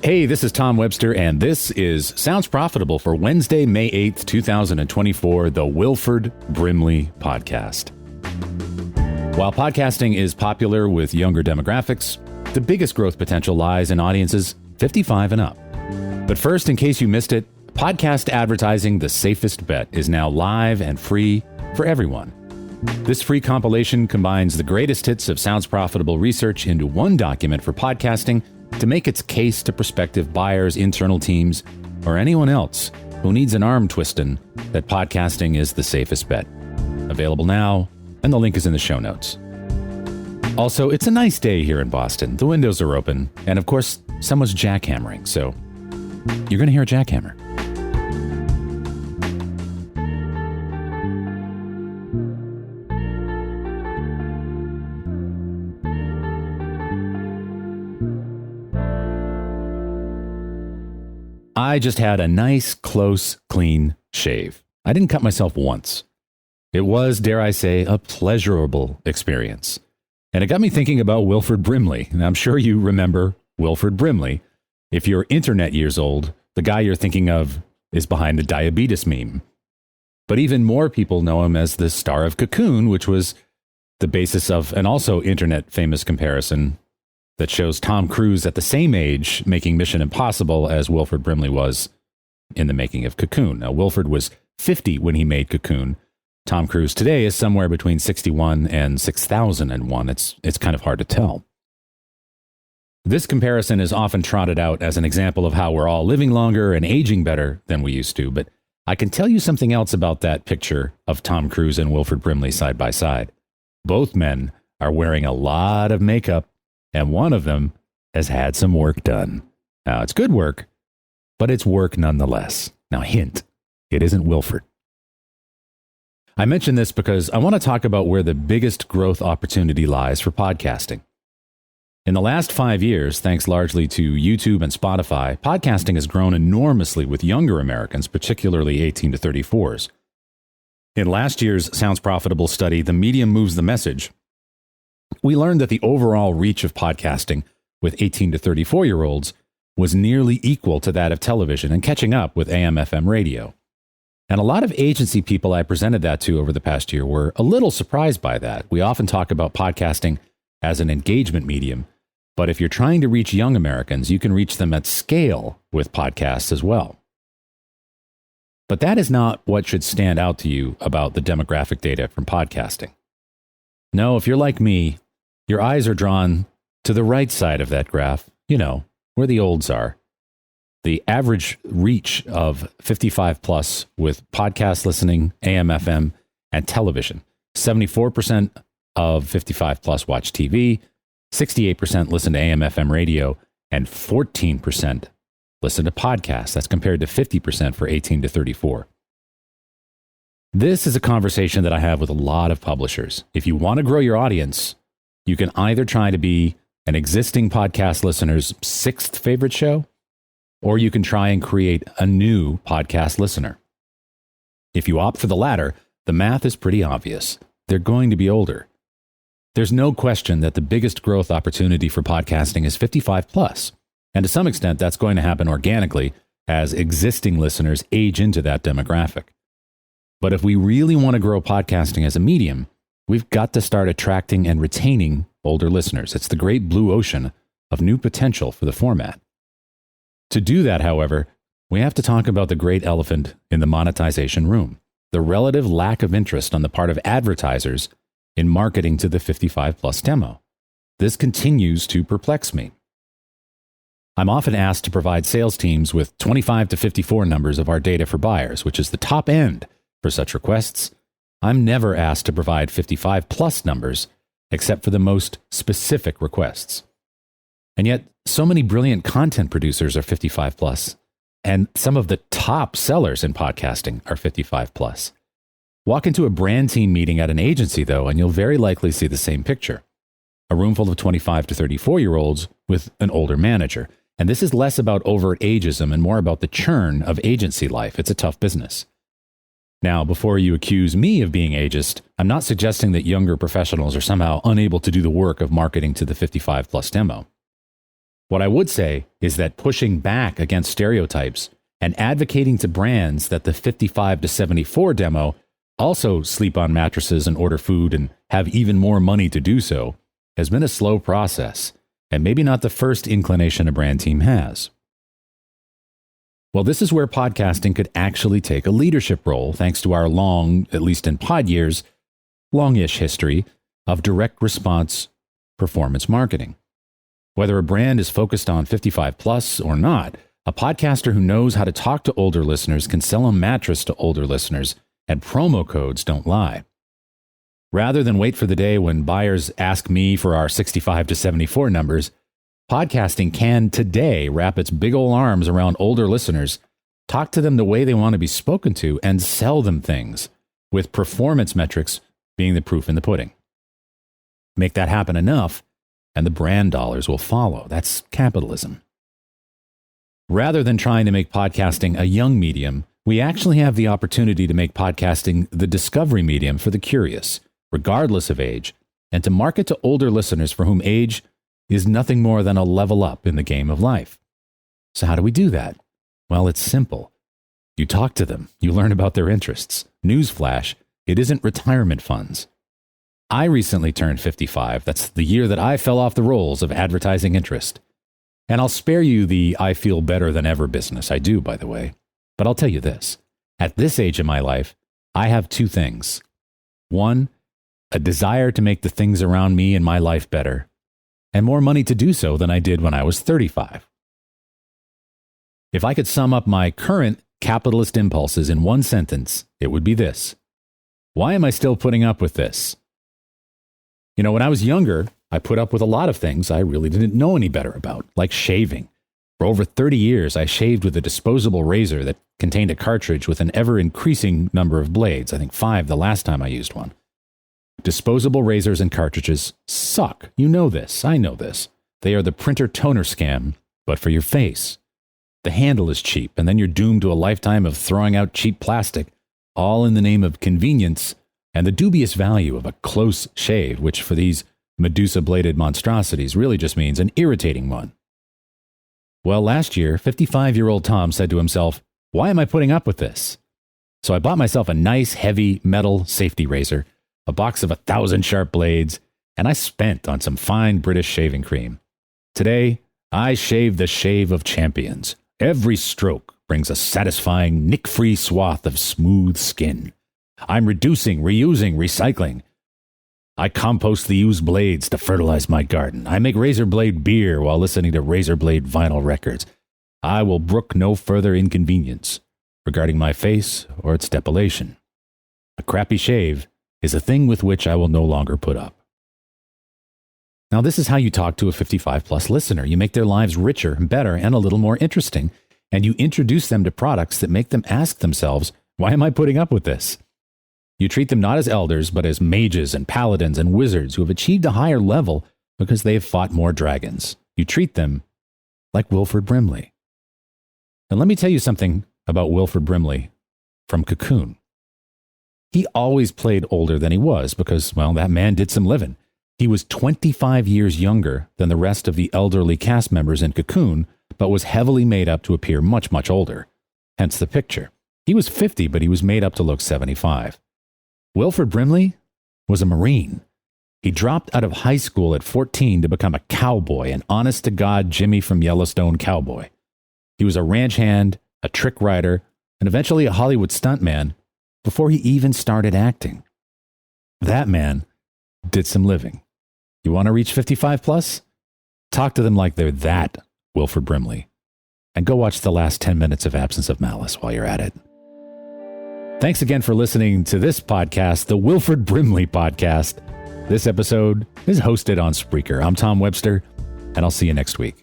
Hey, this is Tom Webster, and this is Sounds Profitable for Wednesday, May 8th, 2024, the Wilford Brimley podcast. While podcasting is popular with younger demographics, the biggest growth potential lies in audiences 55 and up. But first, in case you missed it, podcast advertising, the safest bet, is now live and free for everyone. This free compilation combines the greatest hits of Sounds Profitable research into one document for podcasting to make its case to prospective buyers, internal teams, or anyone else who needs an arm twisting that podcasting is the safest bet. Available now, and the link is in the show notes. Also, it's a nice day here in Boston. The windows are open, and of course, someone's jackhammering, so you're going to hear a jackhammer. I just had a nice, close, clean shave. I didn't cut myself once. It was, dare I say, a pleasurable experience. And it got me thinking about Wilford Brimley. And I'm sure you remember Wilford Brimley. If you're internet years old, the guy you're thinking of is behind the diabetes meme. But even more people know him as the star of Cocoon, which was the basis of an also internet famous comparison that shows Tom Cruise at the same age making Mission Impossible as Wilford Brimley was in the making of Cocoon. Now, Wilford was 50 when he made Cocoon. Tom Cruise today is somewhere between 61 and 6001. It's kind of hard to tell. This comparison is often trotted out as an example of how we're all living longer and aging better than we used to, but I can tell you something else about that picture of Tom Cruise and Wilford Brimley side by side. Both men are wearing a lot of makeup, and one of them has had some work done. Now, it's good work, but it's work nonetheless. Now, hint, it isn't Wilford. I mention this because I want to talk about where the biggest growth opportunity lies for podcasting. In the last 5 years, thanks largely to YouTube and Spotify, podcasting has grown enormously with younger Americans, particularly 18 to 34s. In last year's Sounds Profitable study, The Medium Moves the Message, we learned that the overall reach of podcasting with 18 to 34-year-olds was nearly equal to that of television and catching up with AM/FM radio. And a lot of agency people I presented that to over the past year were a little surprised by that. We often talk about podcasting as an engagement medium, but if you're trying to reach young Americans, you can reach them at scale with podcasts as well. But that is not what should stand out to you about the demographic data from podcasting. No, if you're like me, your eyes are drawn to the right side of that graph, where the olds are. The average reach of 55 plus with podcast listening, AM/FM, and television. 74% of 55 plus watch TV, 68% listen to AM/FM radio, and 14% listen to podcasts. That's compared to 50% for 18 to 34. This is a conversation that I have with a lot of publishers. If you want to grow your audience, you can either try to be an existing podcast listener's sixth favorite show, or you can try and create a new podcast listener. If you opt for the latter, the math is pretty obvious. They're going to be older. There's no question that the biggest growth opportunity for podcasting is 55 plus. And to some extent, that's going to happen organically as existing listeners age into that demographic. But if we really want to grow podcasting as a medium, we've got to start attracting and retaining older listeners. It's the great blue ocean of new potential for the format. To do that, however, we have to talk about the great elephant in the monetization room, the relative lack of interest on the part of advertisers in marketing to the 55 plus demo. This continues to perplex me. I'm often asked to provide sales teams with 25 to 54 numbers of our data for buyers, which is the top end for such requests. I'm never asked to provide 55 plus numbers, except for the most specific requests. And yet, so many brilliant content producers are 55 plus, and some of the top sellers in podcasting are 55 plus. Walk into a brand team meeting at an agency, though, and you'll very likely see the same picture. A room full of 25 to 34-year-olds with an older manager. And this is less about overt ageism and more about the churn of agency life. It's a tough business. Now, before you accuse me of being ageist, I'm not suggesting that younger professionals are somehow unable to do the work of marketing to the 55 plus demo. What I would say is that pushing back against stereotypes and advocating to brands that the 55 to 74 demo also sleep on mattresses and order food and have even more money to do so has been a slow process, and maybe not the first inclination a brand team has. Well, this is where podcasting could actually take a leadership role thanks to our long, at least in pod years, longish history of direct response performance marketing. Whether a brand is focused on 55 plus or not, a podcaster who knows how to talk to older listeners can sell a mattress to older listeners, and promo codes don't lie. Rather than wait for the day when buyers ask me for our 65 to 74 numbers, podcasting can today wrap its big ol' arms around older listeners, talk to them the way they want to be spoken to, and sell them things, with performance metrics being the proof in the pudding. Make that happen enough, and the brand dollars will follow. That's capitalism. Rather than trying to make podcasting a young medium, we actually have the opportunity to make podcasting the discovery medium for the curious, regardless of age, and to market to older listeners for whom age is nothing more than a level up in the game of life. So how do we do that? Well, it's simple. You talk to them. You learn about their interests. Newsflash, it isn't retirement funds. I recently turned 55. That's the year that I fell off the rolls of advertising interest. And I'll spare you the I feel better than ever business. I do, by the way. But I'll tell you this. At this age in my life, I have two things. One, a desire to make the things around me in my life better, and more money to do so than I did when I was 35. If I could sum up my current capitalist impulses in one sentence, it would be this. Why am I still putting up with this? You know, when I was younger, I put up with a lot of things I really didn't know any better about, like shaving. For over 30 years, I shaved with a disposable razor that contained a cartridge with an ever-increasing number of blades. I think 5 the last time I used one. Disposable razors and cartridges suck. You know this. I know this. They are the printer toner scam, but for your face. The handle is cheap, and then you're doomed to a lifetime of throwing out cheap plastic, all in the name of convenience and the dubious value of a close shave, which for these Medusa-bladed monstrosities really just means an irritating one. Well, last year, 55-year-old Tom said to himself, why am I putting up with this? So I bought myself a nice, heavy metal safety razor, a box of 1,000 sharp blades, and I spent on some fine British shaving cream. Today, I shave the shave of champions. Every stroke brings a satisfying, nick-free swath of smooth skin. I'm reducing, reusing, recycling. I compost the used blades to fertilize my garden. I make razor blade beer while listening to razor blade vinyl records. I will brook no further inconvenience regarding my face or its depilation. A crappy shave is a thing with which I will no longer put up. Now, this is how you talk to a 55-plus listener. You make their lives richer, better, and a little more interesting, and you introduce them to products that make them ask themselves, why am I putting up with this? You treat them not as elders, but as mages and paladins and wizards who have achieved a higher level because they have fought more dragons. You treat them like Wilford Brimley. And let me tell you something about Wilford Brimley from Cocoon. He always played older than he was because, well, that man did some living. He was 25 years younger than the rest of the elderly cast members in Cocoon, but was heavily made up to appear much, much older. Hence the picture. He was 50, but he was made up to look 75. Wilford Brimley was a Marine. He dropped out of high school at 14 to become a cowboy, an honest-to-God Jimmy from Yellowstone cowboy. He was a ranch hand, a trick rider, and eventually a Hollywood stuntman before he even started acting. That man did some living. You want to reach 55 plus? Talk to them like they're that Wilford Brimley. And go watch the last 10 minutes of Absence of Malice while you're at it. Thanks again for listening to this podcast, the Wilford Brimley Podcast. This episode is hosted on Spreaker. I'm Tom Webster, and I'll see you next week.